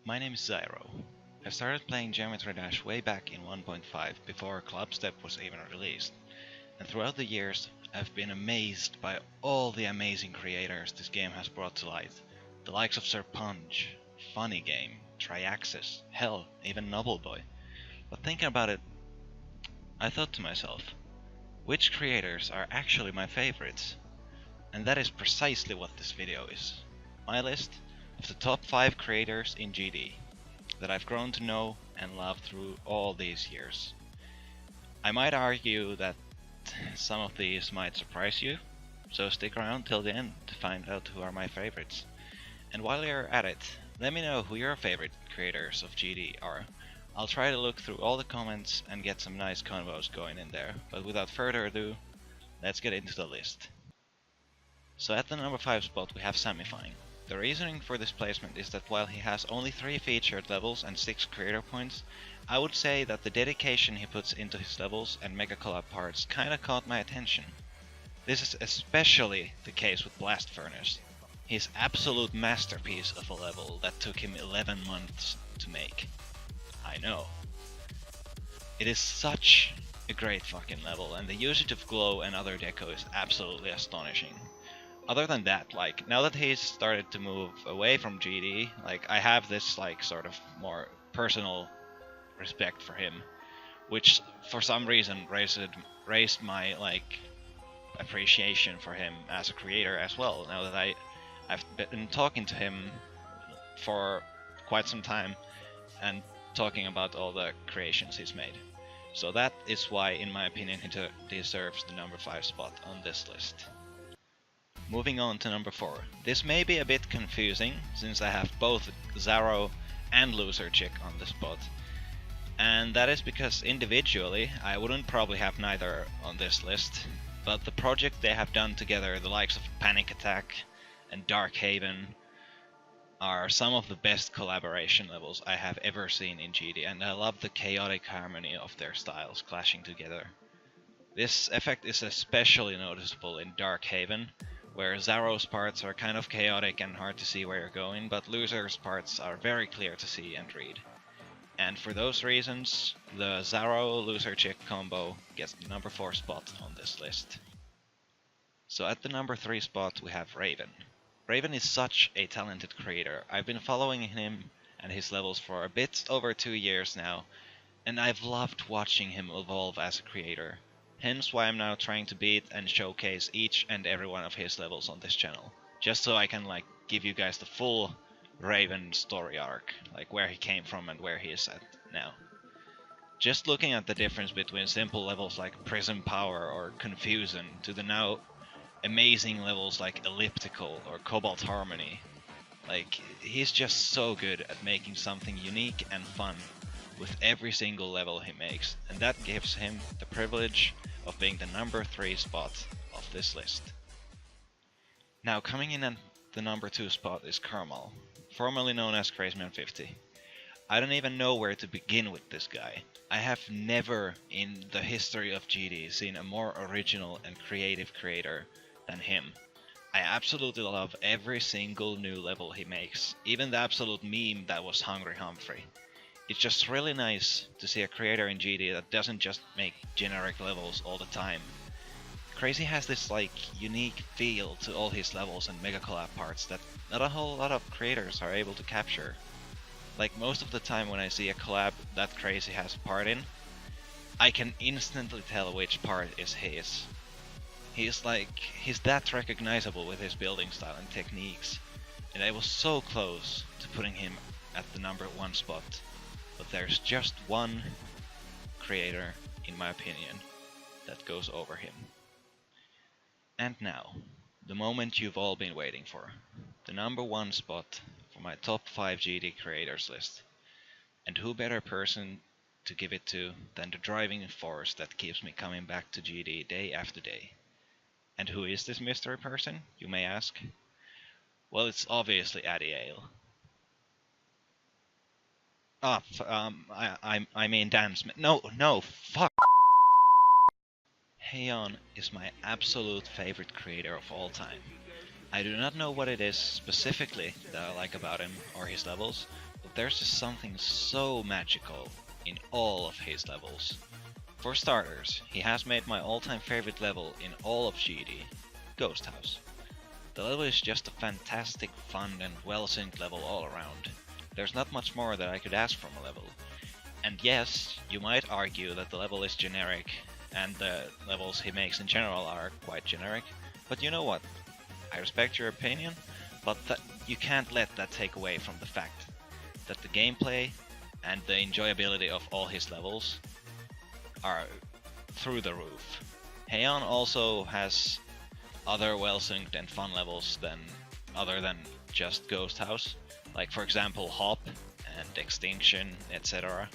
My name is Xaro. I started playing Geometry Dash way back in 1.5 before Clubstep was even released, and throughout the years I've been amazed by all the amazing creators this game has brought to light. The likes of SRaVeNS, Funny Game, Triaxis, hell, even Novel Boy. But thinking about it, I thought to myself, which creators are actually my favorites? And that is precisely what this video is. My list of the top 5 creators in GD that I've grown to know and love through all these years. I might argue that some of these might surprise you, so stick around till the end to find out who are my favorites. And while you're at it, let me know who your favorite creators of GD are. I'll try to look through all the comments and get some nice convos going in there, but without further ado, let's get into the list. So at the number 5 spot we have Samifying. The reasoning for this placement is that while he has only 3 featured levels and 6 creator points, I would say that the dedication he puts into his levels and mega collab parts kinda caught my attention. This is especially the case with Blast Furnace, his absolute masterpiece of a level that took him 11 months to make. I know. It is such a great fucking level, and the usage of glow and other deco is absolutely astonishing. Other than that, like, now that he's started to move away from GD, like, I have this, like, sort of more personal respect for him, which for some reason raised my, like, appreciation for him as a creator as well, now that I've been talking to him for quite some time and talking about all the creations he's made. So that is why, in my opinion, he deserves the number 5 spot on this list. Moving on to number 4. This may be a bit confusing, since I have both Xaro and Loser Chick on the spot. And that is because individually, I wouldn't probably have neither on this list, but the project they have done together, the likes of Panic Attack and Dark Haven, are some of the best collaboration levels I have ever seen in GD, and I love the chaotic harmony of their styles clashing together. This effect is especially noticeable in Dark Haven, where Xaro's parts are kind of chaotic and hard to see where you're going, but Loser's parts are very clear to see and read. And for those reasons, the Xaro Loser Chick combo gets the number 4 spot on this list. So at the number 3 spot we have Raven. Raven is such a talented creator. I've been following him and his levels for a bit over 2 years now, and I've loved watching him evolve as a creator. Hence why I'm now trying to beat and showcase each and every one of his levels on this channel, just so I can, like, give you guys the full Raven story arc, like where he came from and where he is at now. Just looking at the difference between simple levels like Prism Power or Confusion to the now amazing levels like Elliptical or Cobalt Harmony, like, he's just so good at making something unique and fun with every single level he makes, and that gives him the privilege of being the number 3 spot of this list. Now coming in at the number 2 spot is Karl, formerly known as CrazyMan50. I don't even know where to begin with this guy. I have never in the history of GD seen a more original and creative creator than him. I absolutely love every single new level he makes, even the absolute meme that was Hungry Humphrey. It's just really nice to see a creator in GD that doesn't just make generic levels all the time. Crazy has this, like, unique feel to all his levels and mega collab parts that not a whole lot of creators are able to capture. Like, most of the time when I see a collab that Crazy has a part in, I can instantly tell which part is his. He's that recognizable with his building style and techniques, and I was so close to putting him at the number 1 spot. But there's just one creator, in my opinion, that goes over him. And now, the moment you've all been waiting for. The number 1 spot for my top 5 GD creators list. And who better person to give it to than the driving force that keeps me coming back to GD day after day. And who is this mystery person, you may ask? Well, it's obviously Addy Ale. I mean Dance. No, fuck. Heion is my absolute favorite creator of all time. I do not know what it is specifically that I like about him or his levels, but there's just something so magical in all of his levels. For starters, he has made my all-time favorite level in all of GD, Ghost House. The level is just a fantastic, fun and well-synced level all around. There's not much more that I could ask from a level. And yes, you might argue that the level is generic, and the levels he makes in general are quite generic, but you know what? I respect your opinion, but you can't let that take away from the fact that the gameplay and the enjoyability of all his levels are through the roof. Heian also has other well-synced and fun levels other than just Ghost House, like for example Hop and Extinction, etc.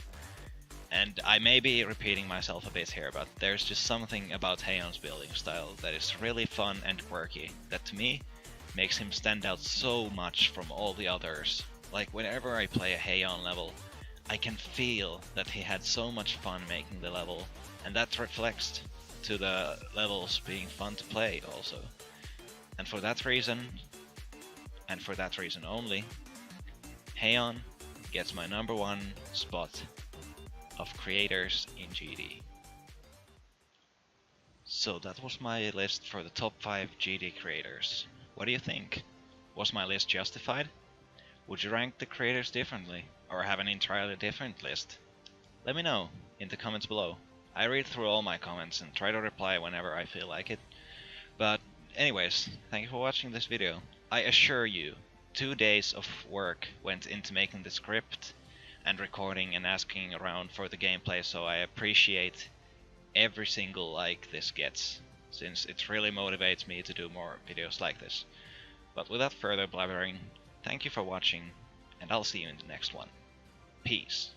And I may be repeating myself a bit here, but there's just something about Heian's building style that is really fun and quirky that to me makes him stand out so much from all the others. Like whenever I play a Heian level, I can feel that he had so much fun making the level, and that reflects to the levels being fun to play also. And for that reason, and for that reason only, Heian gets my #1 spot of creators in GD. So that was my list for the top 5 GD creators. What do you think? Was my list justified? Would you rank the creators differently, or have an entirely different list? Let me know in the comments below. I read through all my comments and try to reply whenever I feel like it. But anyways, thank you for watching this video. I assure you, 2 days of work went into making the script and recording and asking around for the gameplay, so I appreciate every single like this gets, since it really motivates me to do more videos like this. But without further blabbering, thank you for watching, and I'll see you in the next one. Peace.